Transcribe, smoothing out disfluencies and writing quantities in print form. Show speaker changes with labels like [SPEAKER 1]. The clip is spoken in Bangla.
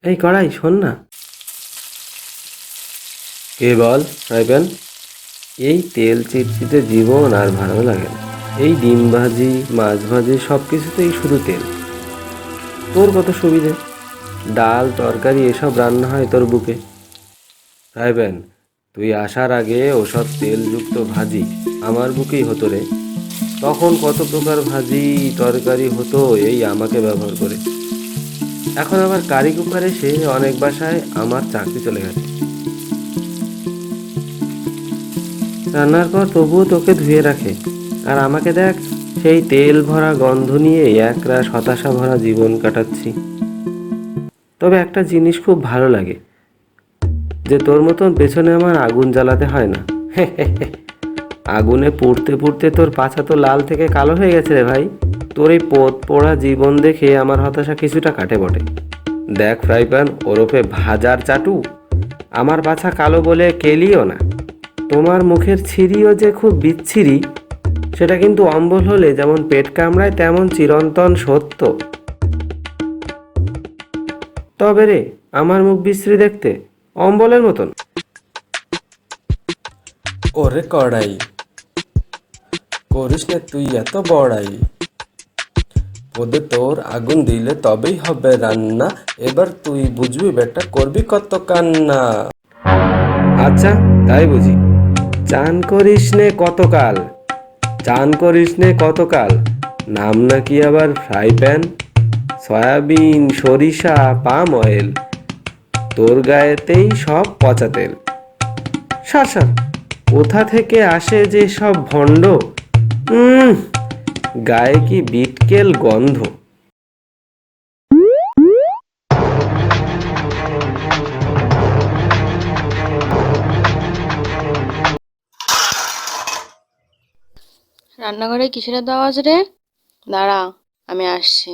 [SPEAKER 1] এই কড়াই শোন না। কে বল ফ্রাই প্যান? এই তেল চিটচিটে জীবন আর ভালো লাগে না। এই ডিম ভাজি, মাছ ভাজি সব কিছুতেই শুধু তেল। তোর কত সুবিধে, ডাল তরকারি এসব রান্না হয় তোর বুকে। ফ্রাই প্যান, তুই আসার আগে ওসব তেলযুক্ত ভাজি আমার বুকেই হতো রে। তখন কত প্রকার ভাজি তরকারি হতো এই আমাকে ব্যবহার করে। এখন আবার কারি কুকার এসে অনেক বাসায় আমার চাকরি চলে গেছে। রান্নার পর তবুও তোকে ধুয়ে রাখে, আর আমাকে দেখ, সেই তেল ভরা গন্ধ নিয়ে একরাশ হতাশা ভরা জীবন কাটাচ্ছি। তবে একটা জিনিস খুব ভালো লাগে, যে তোর মতন পেছনে আমার আগুন জ্বালাতে হয় না। আগুনে পুড়তে পুড়তে তোর পাছা তো লাল থেকে কালো হয়ে গেছে রে ভাই। তোর এই পোত পোড়া জীবন দেখে আমার হতাশা কিছুটা কাটে বটে। দেখ ফ্রাই প্যান ওরফে ভাজার চাটু, আমার পাছা কালো বলে কেলিও না। তোমার মুখের ছিরিও যে খুব বিচ্ছিরি, সেটা কিন্তু অম্বল হলে যেমন পেট কামড়ায় তেমন চিরন্তন সত্য। তবে রে, আমার মুখ বিশ্রী দেখতে, অম্বলের মতন।
[SPEAKER 2] ওরে কড়াই, করিস না তুই এত বড়াই। পদে তোর আগুন দিলে তবেই হবে রান্না। এবার তুই বুঝবি বেটা, করবি কত কান্না।
[SPEAKER 1] আচ্ছা, তাই বুঝি। চান করিস নে কতকাল, চান করিস নে কতকাল, নাম নাকি আবার ফ্রাই প্যান। সয়াবিন, সরিষা, পাম অয়েল, তোর গায়েতেই সব পচা তেল। সার সার, কোথা থেকে আসে যে সব ভণ্ড। উম গায়ে কি বিটকেল গন্ধ।
[SPEAKER 3] রান্নাঘরে কিসের এত আওয়াজ রে? দাঁড়া, আমি আসছি।